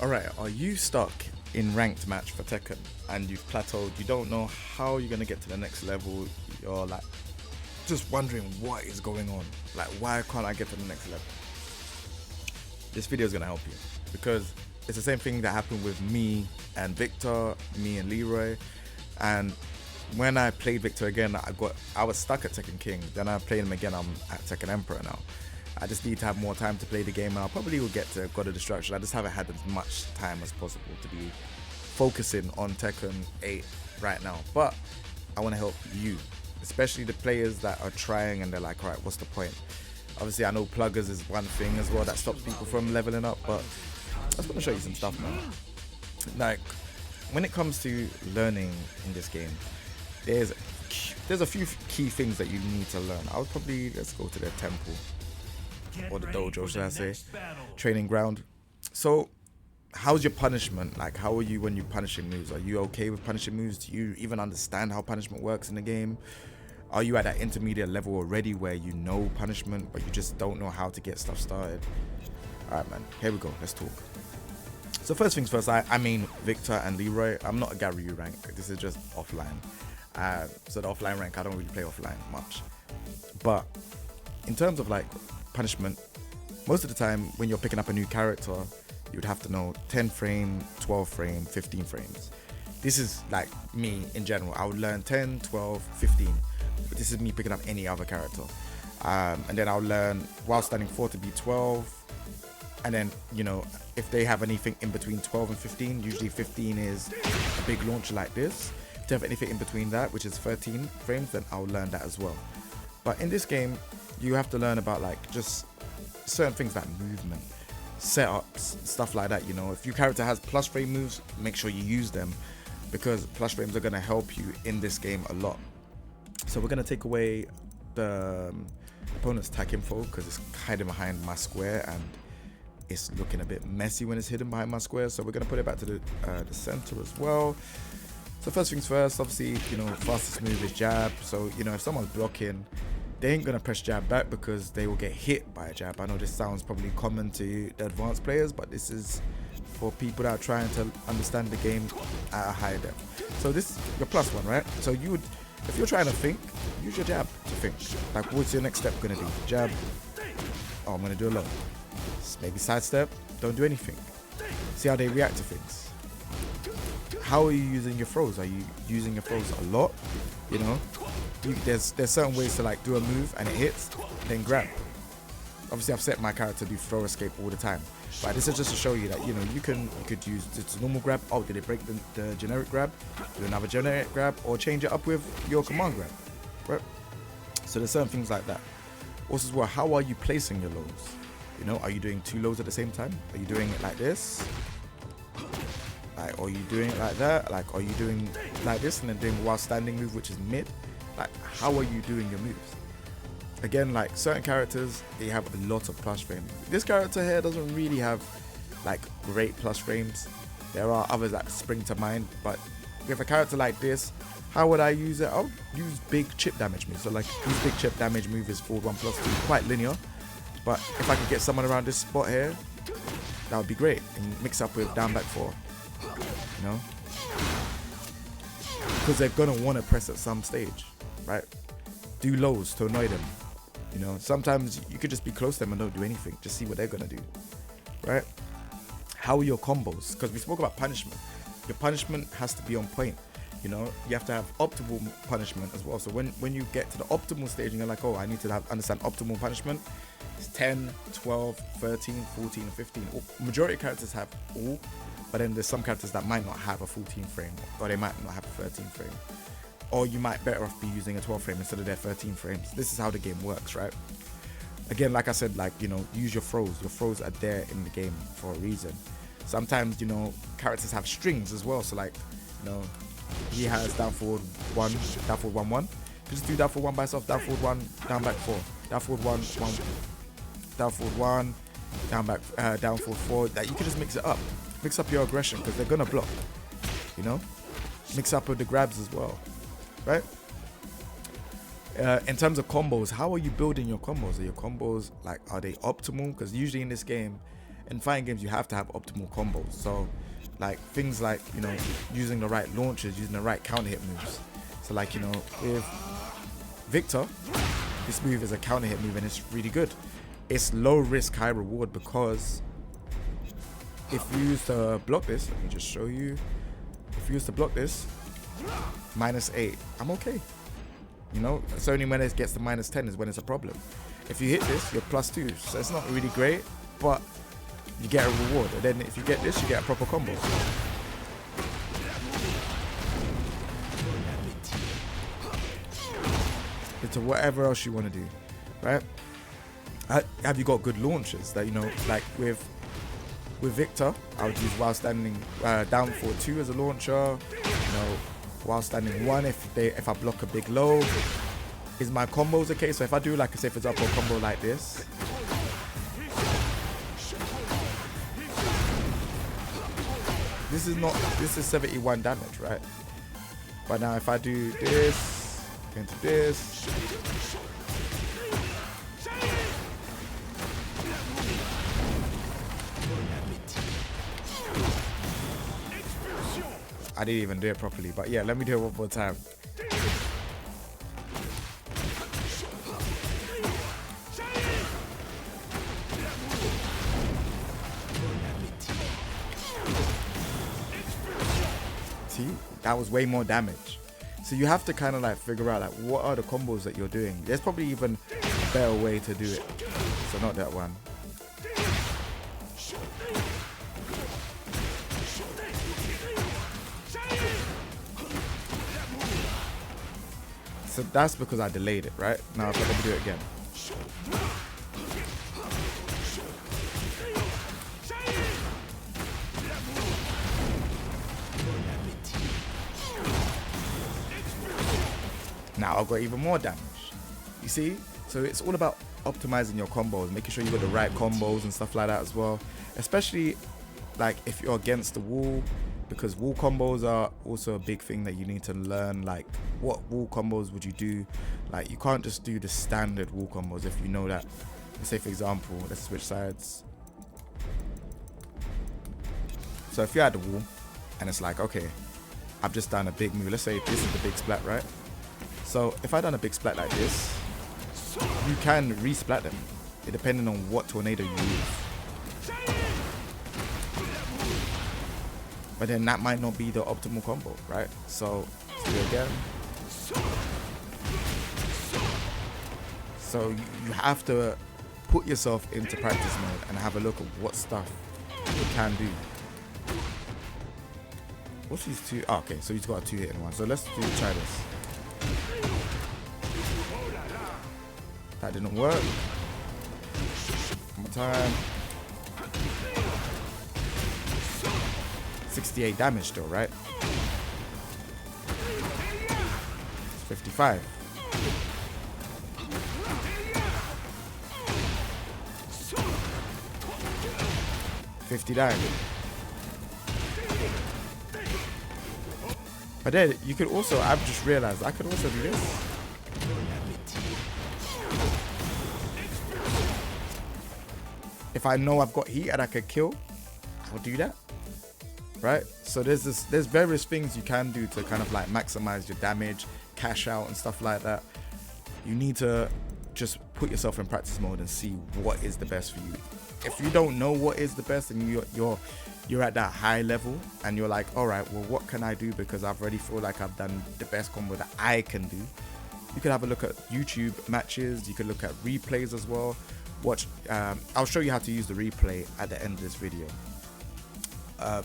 Alright, are you stuck in ranked match for Tekken and you've plateaued, you don't know how you're gonna get to the next level, you're like just wondering what is going on, like why can't I get to the next level? This video is gonna help you because it's the same thing that happened with me and Victor, me and Leroy, and when I played Victor again, I was stuck at Tekken King, then I played him again, I'm at Tekken Emperor now. I just need to have more time to play the game, and I probably will get to God of Destruction. I just haven't had as much time as possible to be focusing on Tekken 8 right now. But I want to help you, especially the players that are trying and they're like, alright, what's the point? Obviously, I know pluggers is one thing as well that stops people from leveling up, but I just want to show you some stuff, man. Like, when it comes to learning in this game, there's a few key things that you need to learn. Let's go to the temple. Or the dojo, should I say, training ground. So how's your punishment? Like, how are you when you're punishing moves? Are you okay with punishing moves? Do you even understand how punishment works in the game? Are you at that intermediate level already where you know punishment but you just don't know how to get stuff started? Alright, man, here we go, let's talk. So first things first, I mean Victor and Leroy, I'm not a Garyu rank, this is just offline. So the offline rank, I don't really play offline much. But in terms of like punishment, most of the time when you're picking up a new character, you would have to know 10 frame, 12 frame, 15 frames. This is like me in general. I would learn 10, 12, 15, but this is me picking up any other character. And then I'll learn while standing 4 to be 12. And then, you know, if they have anything in between 12 and 15, usually 15 is a big launcher like this. If they have anything in between that, which is 13 frames, then I'll learn that as well. But in this game, you have to learn about like just certain things like movement, setups, stuff like that. You know, if your character has plus frame moves, make sure you use them because plus frames are going to help you in this game a lot. So we're going to take away the opponent's attack info because it's hiding behind my square and it's looking a bit messy when it's hidden behind my square. So we're going to put it back to the center as well. So first things first, obviously, you know, fastest move is jab. So, you know, if someone's blocking, they ain't gonna press jab back because they will get hit by a jab. I know this sounds probably common to the advanced players, but this is for people that are trying to understand the game at a higher depth. So this is your plus one, right? So you would, if you're trying to think, use your jab to think. Like, what's your next step gonna be? Jab. Oh, I'm gonna do a low. Maybe sidestep. Don't do anything. See how they react to things. How are you using your throws? Are you using your throws a lot? You know, there's certain ways to like do a move and it hits, then grab. Obviously, I've set my character to do throw escape all the time, but this is just to show you that, you know, you could use it's a normal grab. Oh, did it break the generic grab? Do another generic grab, or change it up with your command grab, right? So there's certain things like that. Also as well, how are you placing your lows? You know, are you doing 2 lows at the same time? Are you doing it like this? Like, are you doing it like that? Like, are you doing like this and then doing while standing move, which is mid? Like, how are you doing your moves? Again, like certain characters, they have a lot of plus frames. This character here doesn't really have like great plus frames. There are others that spring to mind, but with a character like this, how would I use it? I'll use big chip damage moves. So like, these big chip damage move is forward 1 plus 2, quite linear. But if I could get someone around this spot here, that would be great. And mix up with down back 4. You know, because they're gonna want to press at some stage, right? Do lows to annoy them. You know, sometimes you could just be close to them and don't do anything, just see what they're gonna do, right? How are your combos? Because we spoke about punishment. Your punishment has to be on point. You know, you have to have optimal punishment as well. So when you get to the optimal stage and you're like, oh, I need to understand optimal punishment, it's 10, 12, 13, 14, and 15. Majority of characters have all. But then there's some characters that might not have a 14 frame, or they might not have a 13 frame. Or you might better off be using a 12 frame instead of their 13 frames. This is how the game works, right? Again, like I said, like, you know, use your throws. Your throws are there in the game for a reason. Sometimes, you know, characters have strings as well. So like, you know, he has down forward 1, down forward 1, 1. Just do down forward 1 by itself, down forward 1, down back 4. Down forward 1, 1, down forward 1, down back, down forward 4. That you can just mix it up. Mix up your aggression because they're gonna block, you know. Mix up with the grabs as well, right? In terms of combos, how are you building your combos? Are your combos like, are they optimal? Because usually in this game, in fighting games you have to have optimal combos. So like things like, you know, using the right launches, using the right counter hit moves. So like, you know, with Victor, this move is a counter hit move and it's really good. It's low risk, high reward, because if you use to block this, let me just show you. If you use to block this, -8, I'm okay. You know, it's only when it gets to -10 is when it's a problem. If you hit this, you're +2. So it's not really great, but you get a reward. And then if you get this, you get a proper combo. Into whatever else you want to do, right? Have you got good launches that, you know, like with Victor, I would use while standing down for 2 as a launcher. You know, while standing 1 if I block a big low. Is my combos okay? So if I do like, say for example, a combo like this. This is 71 damage, right? But now if I do this, into this. I didn't even do it properly, but yeah, let me do it one more time. See, that was way more damage. So you have to kind of like figure out like what are the combos that you're doing. There's probably even a better way to do it. So not that one. So that's because I delayed it, right? Now if I let me do it again. Now I've got even more damage. You see? So it's all about optimizing your combos, making sure you got the right combos and stuff like that as well. Especially like if you're against the wall, because wall combos are also a big thing that you need to learn. Like what wall combos would you do? Like you can't just do the standard wall combos if you know that. Let's say for example, let's switch sides. So if you're at the wall and it's like, okay, I've just done a big move. Let's say this is the big splat, right? So if I done a big splat like this, you can re-splat them, depending on what tornado you use. But then that might not be the optimal combo, right? So let's do it again. So you have to put yourself into practice mode and have a look at what stuff you can do. What's these two? Oh, okay, so he's got a 2-hit in one. So let's try this. That didn't work. One more time. 68 damage still, right? 55. 59. But then you could also, I've just realized I could also do this. If I know I've got heat and I could kill, I'll do that. Right? So there's various things you can do to kind of like maximize your damage, cash out and stuff like that. You need to just put yourself in practice mode and see what is the best for you. If you don't know what is the best and you're at that high level and you're like, all right, well, what can I do? Because I've already feel like I've done the best combo that I can do. You could have a look at YouTube matches. You could look at replays as well. Watch. I'll show you how to use the replay at the end of this video.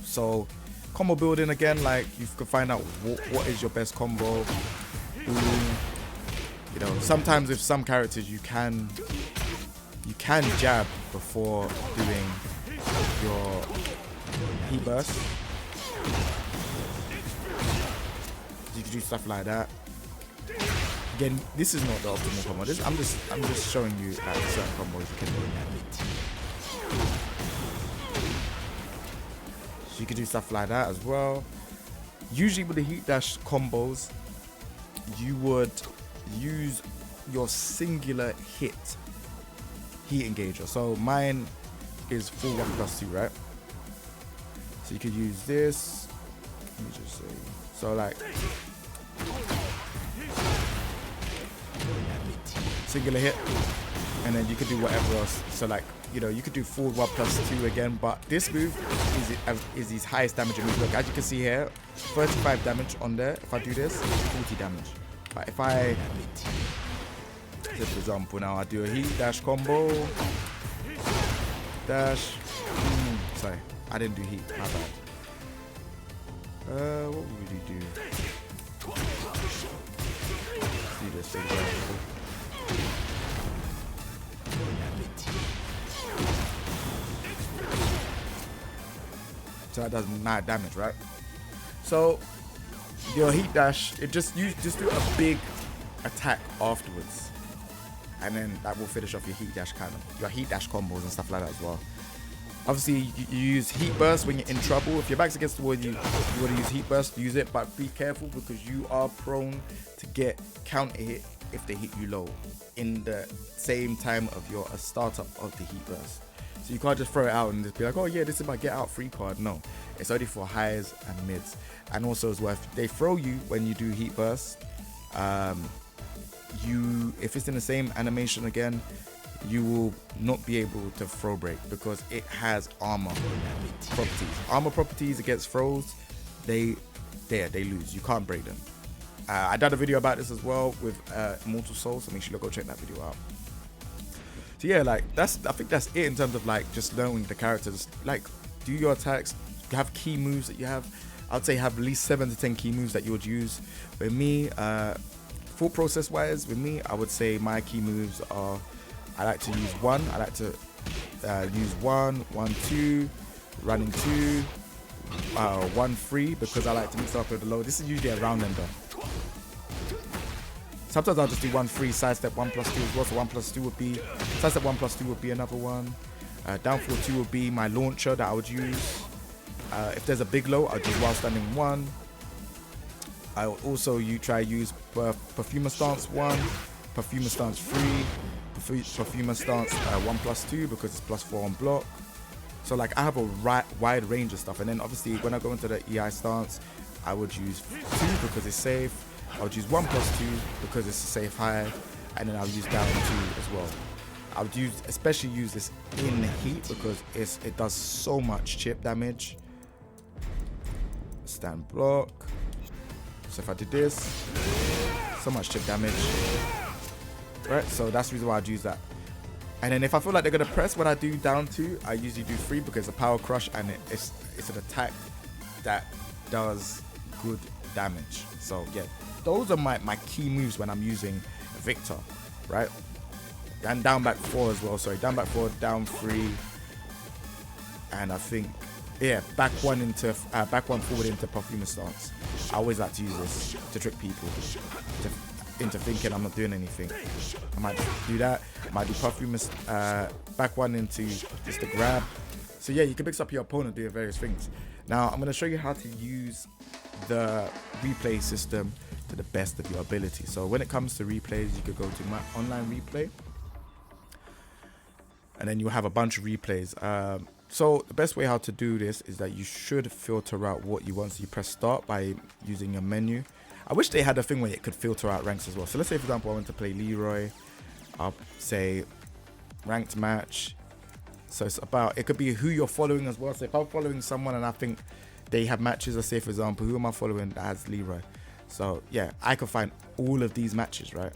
So combo building again, like you can find out what is your best combo. You know, sometimes with some characters you can jab before doing your heat burst. You can do stuff like that. Again, this is not the optimal combo. I'm just showing you like certain combos you can do. So you can do stuff like that as well. Usually with the heat dash combos, you would use your singular hit heat engager. So mine is full 1+2, right? So you could use this. Let me just say. So like singular hit, and then you could do whatever else. So like, you know, you could do forward 1+2 again, but this move is his highest damage move. Look, as you can see here, 35 damage on there. If I do this, 40 damage. But if I, say for example, now I do a heat dash combo, dash. Sorry, I didn't do heat. My bad. What would we do? Let's do this example. So that does mad damage, right? So your heat dash, you just do a big attack afterwards, and then that will finish off your heat dash your heat dash combos and stuff like that as well. Obviously, you use heat burst when you're in trouble. If your back's against the wall, you want to use heat burst, use it, but be careful because you are prone to get counter hit if they hit you low in the same time of your startup of the heat burst. So you can't just throw it out and just be like, oh yeah, this is my get out free card. No, it's only for highs and mids. And also as well, if they throw you when you do heat burst, if it's in the same animation again, you will not be able to throw break because it has armor properties. Armor properties against throws, they lose. You can't break them. I did a video about this as well with ImortalXSoul, so make sure you go check that video out. So yeah, like I think that's it in terms of like just knowing the characters. Like, do your attacks, have key moves that you have. I'd say have at least 7 to 10 key moves that you would use. With me, thought process wise, with me, I would say my key moves are, I like to use 1. I like to use 1, 2, running 2, 1, 3, because I like to mix up with the low. This is usually a round ender. Sometimes I'll just do 1, 3, sidestep 1+2 as well. So 1+2 would be, sidestep 1+2 would be another one. Downfall 2 would be my launcher that I would use. If there's a big low, I'll do while standing 1. I will also try use Perfumer Stance 1, Perfumer Stance 3, Perfumer Stance 1+2 because it's +4 on block. So like I have a wide range of stuff, and then obviously when I go into the EI stance, I would use 2 because it's safe. I would use 1+2 because it's a safe high, and then I'll use down 2 as well. I would especially use this in the heat because it does so much chip damage. Stand block. So if I did this, so much chip damage. Right, so that's the reason why I'd use that. And then if I feel like they're gonna press when I do down 2, I usually do 3 because it's a power crush and it's an attack that does good damage. So yeah, those are my key moves when I'm using Victor, right? And down back 4 as well. Sorry, down back 4, down 3, and I think yeah, back 1 forward into Perfumer Stance. I always like to use this to trick people into thinking I'm not doing anything. I might do that. I might do Perfumer back 1 into just the grab. So yeah, you can mix up your opponent doing various things. Now I'm going to show you how to use the replay system to the best of your ability. So when it comes to replays, you could go to my online replay, and then you have a bunch of replays. So the best way how to do this is that you should filter out what you want. So you press start by using your menu. I wish they had a thing where it could filter out ranks as well. So let's say for example I want to play Leroy. I'll say ranked match. So it's about, it could be who you're following as well. So if I'm following someone and I think they have matches, let's say for example, who am I following that has Leroy? So yeah, I can find all of these matches, right?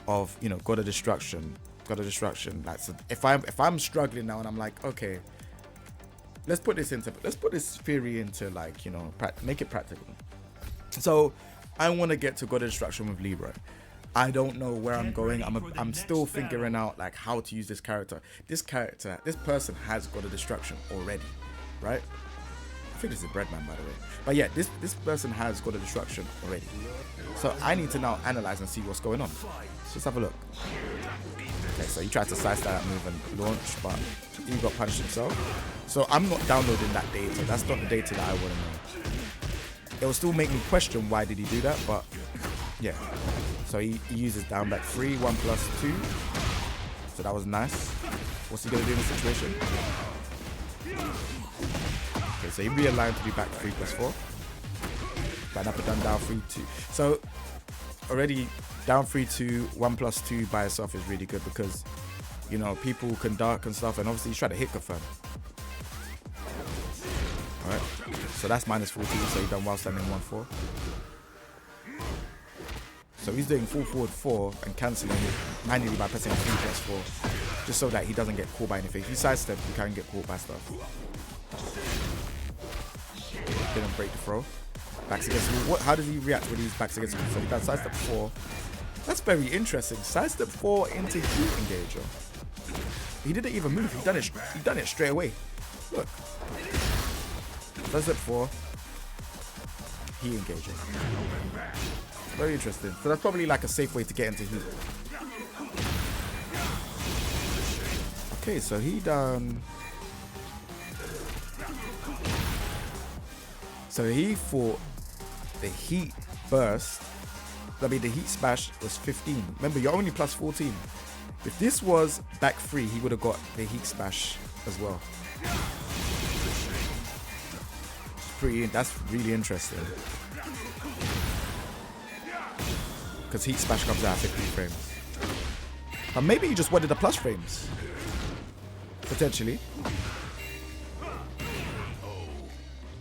Of, you know, God of Destruction. Like, so if I'm struggling now and I'm like, okay, let's put this theory into, like, you know, make it practical. So I want to get to God of Destruction with Leroy. I don't know where I'm going. I'm still figuring out like how to use this character. This person has God of Destruction already, right? I think this is Breadman, by the way. But yeah, this person has God of Destruction already. So I need to now analyze and see what's going on. So let's have a look. Okay, so he tried to sidestep that move and launch, but he got punished himself. So I'm not downloading that data. That's not the data that I want to know. It will still make me question why did he do that, but yeah. So he uses down back 3, 1+2. So that was nice. What's he gonna do in this situation? Okay, so he realigned to do back 3+4. Back up and down 3-2. So already down 3-2, 1+2 by itself is really good because, you know, people can duck and stuff, and obviously he's trying to hit confirm. Alright, so that's -14, so he's done while standing 1-4. So he's doing full forward 4 and cancelling it manually by pressing 3+4, just so that he doesn't get caught by anything. If you sidestep, you can get caught by stuff. Didn't break the throw. Backs against the wall. How does he react when he's backs against the wall? So he does sidestep 4. That's very interesting. Sidestep 4 into heat engager. He didn't even move. He done it straight away. Look. Sidestep 4. Heat engager. Very interesting. So that's probably like a safe way to get into heat. Okay, so he done. So he thought the heat burst. I mean, the heat smash was 15. Remember, you're only +14. If this was back 3, he would have got the heat smash as well. That's really interesting. Because heat smash comes out at 15 frames. But maybe he just wanted the plus frames. Potentially.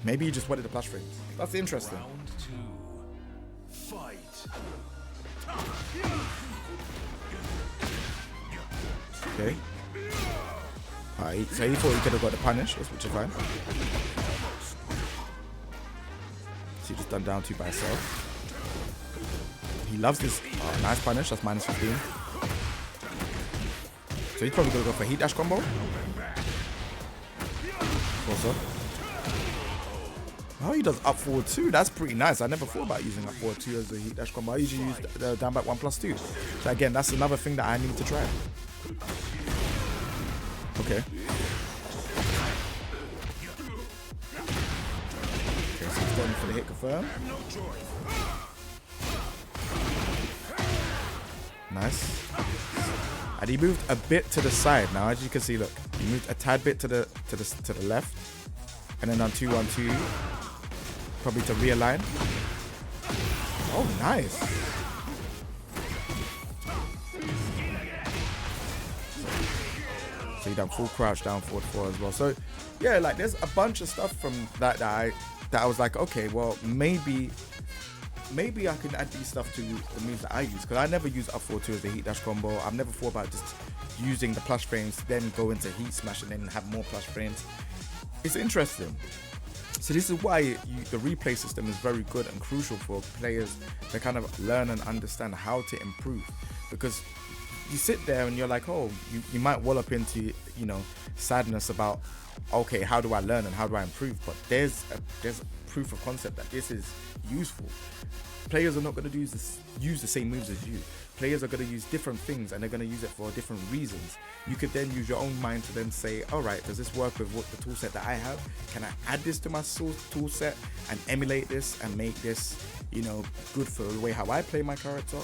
Maybe he just wanted the plus frames. That's interesting. Okay. Alright, so he thought he could have got the punish, which is fine. So he just done down 2 by himself. He loves this. Oh, nice punish. That's -15. So he's probably going to go for heat dash combo. Also. Oh, he does up forward 2. That's pretty nice. I never thought about using up forward 2 as a heat dash combo. I usually use the down back 1+2. So again, that's another thing that I need to try. Okay. Okay, so he's going for the hit confirm. Nice. And he moved a bit to the side now, as you can see. Look, he moved a tad bit to the left, and then on 2-1-2, probably to realign. Oh, nice. So he done full crouch down forward 4 as well. So yeah, like there's a bunch of stuff from that I was like, okay, well maybe I can add these stuff to the moves that I use, because I never use up forward 2 as the heat dash combo. I've never thought about just using the plus frames to then go into heat smash and then have more plus frames. It's interesting. So this is why the replay system is very good and crucial for players to kind of learn and understand how to improve, because you sit there and you're like, oh, you might wallop into, you know, sadness about, okay, how do I learn and how do I improve? But there's proof of concept that this is useful. Players are not going to use the same moves as you. Players are going to use different things, and they're going to use it for different reasons. You could then use your own mind to then say, all right, does this work with what the tool set that I have? Can I add this to my tool set and emulate this and make this, you know, good for the way how I play my character?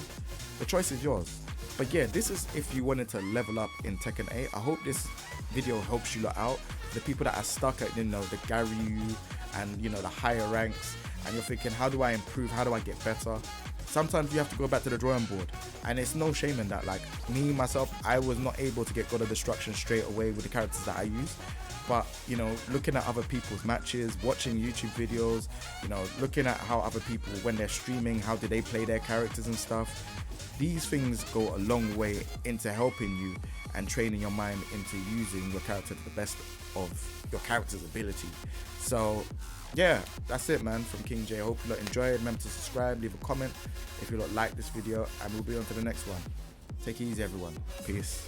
The choice is yours. But yeah, this is if you wanted to level up in Tekken 8. I hope this video helps you lot out. The people that are stuck at, you know, the Garyu and, you know, the higher ranks, and you're thinking, how do I improve? How do I get better? Sometimes you have to go back to the drawing board, and it's no shame in that. Like me, myself, I was not able to get God of Destruction straight away with the characters that I use. But, you know, looking at other people's matches, watching YouTube videos, you know, looking at how other people, when they're streaming, how do they play their characters and stuff. These things go a long way into helping you and training your mind into using your character to the best of your character's ability. So yeah, that's it, man, from King J. Hope you lot enjoy it. Remember to subscribe, leave a comment if you lot like this video, and we'll be on to the next one. Take it easy, everyone. Peace.